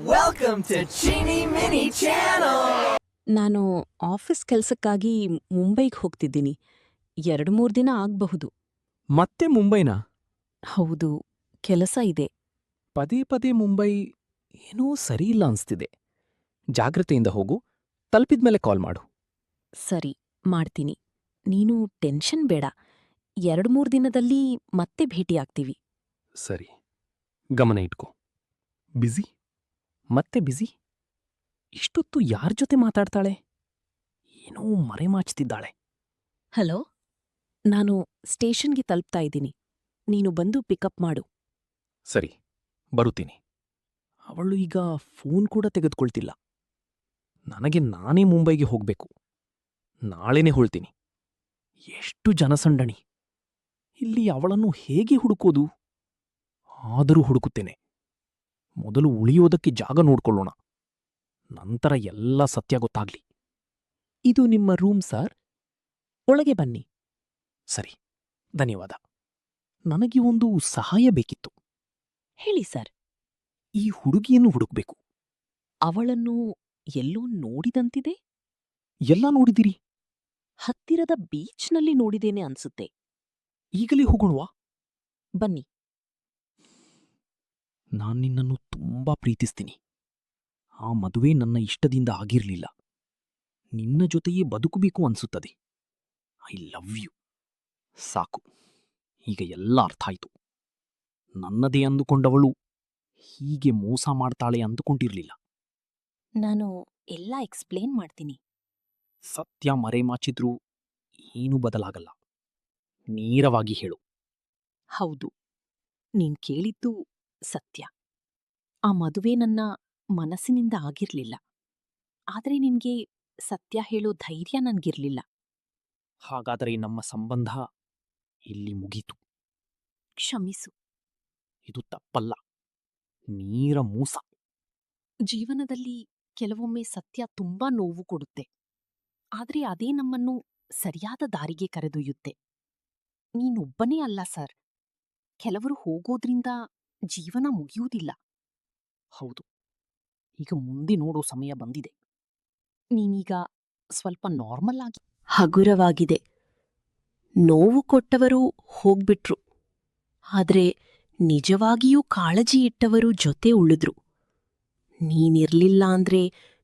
Welcome to Chini Mini Channel! ನಾನು office ಕೆಲ್ಸಕ್ಕಾಗಿ ಮುಂಬೈಗೆ ಹೋಗ್ತಿದ್ದೀನಿ. 2-3 ದಿನ ಆಗ್ಬಹುದು. ಮತ್ತೆ ಮುಂಬೈನಾ? ಹೌದು, ಕೆಲಸ ಇದೆ. ಪದೇ ಪದೇ ಮುಂಬೈ ಏನೋ ಸರಿಯಿಲ್ಲ ಅನ್ಸ್ತಿದೆ. ಜಾಗ್ರತೆಯಿಂದ ಹೋಗು, ತಲುಪಿದ್ಮೇಲೆ ಕಾಲ್ ಮಾಡು. ಸರಿ, ಮಾಡ್ತೀನಿ. ನೀನು ಟೆನ್ಷನ್ ಬೇಡ. 2-3 ದಿನದಲ್ಲಿ ಮತ್ತೆ ಭೇಟಿಯಾಗ್ತೀವಿ. ಸರಿ, ಗಮನ ಇಟ್ಕೋ. ಬ್ಯುಸಿ? ಮತ್ತೆ ಬ್ಯುಸಿ? ಇಷ್ಟೊತ್ತು ಯಾರ ಜೊತೆ ಮಾತಾಡ್ತಾಳೆ? ಏನೋ ಮರೆಮಾಚ್ತಿದ್ದಾಳೆ. ಹಲೋ, ನಾನು ಸ್ಟೇಷನ್ಗೆ ತಲುಪ್ತಾ ಇದ್ದೀನಿ. ನೀನು ಬಂದು ಪಿಕಪ್ ಮಾಡು. ಸರಿ, ಬರುತ್ತೀನಿ. ಅವಳು ಈಗ ಫೋನ್ ಕೂಡ ತೆಗೆದುಕೊಳ್ತಿಲ್ಲ. ನನಗೆ ನಾನೇ ಮುಂಬೈಗೆ ಹೋಗ್ಬೇಕು. ನಾಳೆನೇ ಹೊಳ್ತೀನಿ. ಎಷ್ಟು ಜನಸಂಡಣಿ. ಇಲ್ಲಿ ಅವಳನ್ನು ಹೇಗೆ ಹುಡುಕೋದು? ಆದರೂ ಹುಡುಕುತ್ತೇನೆ. ಮೊದಲು ಉಳಿಯೋದಕ್ಕೆ ಜಾಗ ನೋಡ್ಕೊಳ್ಳೋಣ. ನಂತರ ಎಲ್ಲ ಸತ್ಯ ಗೊತ್ತಾಗ್ಲಿ. ಇದು ನಿಮ್ಮ ರೂಮ್ ಸಾರ್? ಒಳಗೆ ಬನ್ನಿ. ಸರಿ, ಧನ್ಯವಾದ. ನನಗೆ ಒಂದು ಸಹಾಯ ಬೇಕಿತ್ತು. ಹೇಳಿ ಸರ್. ಈ ಹುಡುಗಿಯನ್ನು ಹುಡುಕ್ಬೇಕು. ಅವಳನ್ನು ಎಲ್ಲೋ ನೋಡಿದಂತಿದೆ. ಎಲ್ಲ ನೋಡಿದಿರಿ? ಹತ್ತಿರದ ಬೀಚ್ನಲ್ಲಿ ನೋಡಿದೇನೆ ಅನ್ಸುತ್ತೆ. ಈಗಲೇ ಹೋಗೋಣವಾ? ಬನ್ನಿ. ನಾನ್ ನಿನ್ನನ್ನು ತುಂಬಾ ಪ್ರೀತಿಸ್ತೀನಿ. ಆ ಮದುವೆ ನನ್ನ ಇಷ್ಟದಿಂದ ಆಗಿರ್ಲಿಲ್ಲ. ನಿನ್ನ ಜೊತೆಯೇ ಬದುಕಬೇಕು ಅನ್ಸುತ್ತದೆ. I love you. ಸಾಕು, ಈಗ ಎಲ್ಲ ಅರ್ಥ ಆಯ್ತು. ನನ್ನದೇ ಅಂದುಕೊಂಡವಳು ಹೀಗೆ ಮೋಸ ಮಾಡ್ತಾಳೆ ಅಂದುಕೊಂಡಿರ್ಲಿಲ್ಲ. ನಾನು ಎಲ್ಲ ಎಕ್ಸ್ಪ್ಲೇನ್ ಮಾಡ್ತೀನಿ. ಸತ್ಯ ಮರೆಮಾಚಿದ್ರೂ ಏನೂ ಬದಲಾಗಲ್ಲ. ನೇರವಾಗಿ ಹೇಳು. ಹೌದು, ನೀನ್ ಕೇಳಿದ್ದು ಸತ್ಯ. ಆ ಮದುವೆ ನನ್ನ ಮನಸ್ಸಿನಿಂದ ಆಗಿರ್ಲಿಲ್ಲ. ಆದ್ರೆ ನಿನ್ಗೆ ಸತ್ಯ ಹೇಳೋ ಧೈರ್ಯ ನನ್ಗಿರ್ಲಿಲ್ಲ. ಹಾಗಾದರೆ ನಮ್ಮ ಸಂಬಂಧ ಇಲ್ಲಿ ಮುಗೀತು. ಕ್ಷಮಿಸು. ಇದು ತಪ್ಪಲ್ಲ, ನೇರ ಮೋಸ. ಜೀವನದಲ್ಲಿ ಕೆಲವೊಮ್ಮೆ ಸತ್ಯ ತುಂಬಾ ನೋವು ಕೊಡುತ್ತೆ. ಆದ್ರೆ ಅದೇ ನಮ್ಮನ್ನು ಸರಿಯಾದ ದಾರಿಗೆ ಕರೆದೊಯ್ಯುತ್ತೆ. ನೀನೊಬ್ಬನೇ ಅಲ್ಲ ಸರ್. ಕೆಲವರು ಹೋಗೋದ್ರಿಂದ ಜೀವನ ಮುಗಿಯುವುದಿಲ್ಲ. ಹೌದು, ಈಗ ಮುಂದೆ ನೋಡೋ ಸಮಯ ಬಂದಿದೆ. ನೀನೀಗ ಸ್ವಲ್ಪ ನಾರ್ಮಲ್ ಆಗಿ ಹಗುರವಾಗಿದೆ. ನೋವು ಕೊಟ್ಟವರು ಹೋಗ್ಬಿಟ್ರು. ಆದ್ರೆ ನಿಜವಾಗಿಯೂ ಕಾಳಜಿ ಇಟ್ಟವರು ಜೊತೆ ಉಳಿದ್ರು. ನೀನಿರ್ಲಿಲ್ಲ ಅಂದ್ರೆ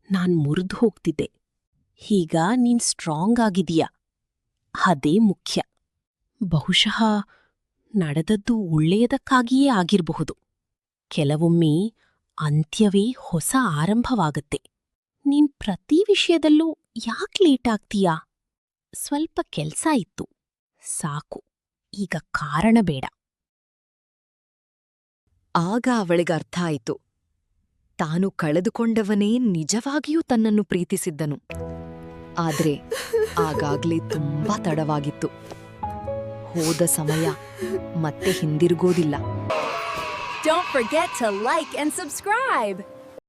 ನಾನ್ ಮುರಿದು ಹೋಗ್ತಿದ್ದೆ. ಈಗ ನೀನ್ ಸ್ಟ್ರಾಂಗ್ ಆಗಿದೀಯ. ಅದೇ ಮುಖ್ಯ. ಬಹುಶಃ ನಡೆದದ್ದು ಒಳ್ಳೆಯದಕ್ಕಾಗಿಯೇ ಆಗಿರಬಹುದು. ಕೆಲವೊಮ್ಮೆ ಅಂತ್ಯವೇ ಹೊಸ ಆರಂಭವಾಗತ್ತೆ. ನೀನ್ ಪ್ರತಿ ವಿಷಯದಲ್ಲೂ ಯಾಕ್ ಲೇಟ್ ಆಗ್ತೀಯಾ? ಸ್ವಲ್ಪ ಕೆಲ್ಸ ಇತ್ತು, ಸಾಕು. ಈಗ ಕಾರಣ ಬೇಡ. ಆಗ ಅವಳಿಗರ್ಥ ಆಯಿತು. ತಾನು ಕಳೆದುಕೊಂಡವನೇ ನಿಜವಾಗಿಯೂ ತನ್ನನ್ನು ಪ್ರೀತಿಸಿದ್ದನು. ಆದ್ರೆ ಆಗಾಗ್ಲೇ ತುಂಬಾ ತಡವಾಗಿತ್ತು. ಹೋದ ಸಮಯ ಮತ್ತೆ ಹಿಂದಿರುಗೋದಿಲ್ಲ. Don't forget to like and subscribe!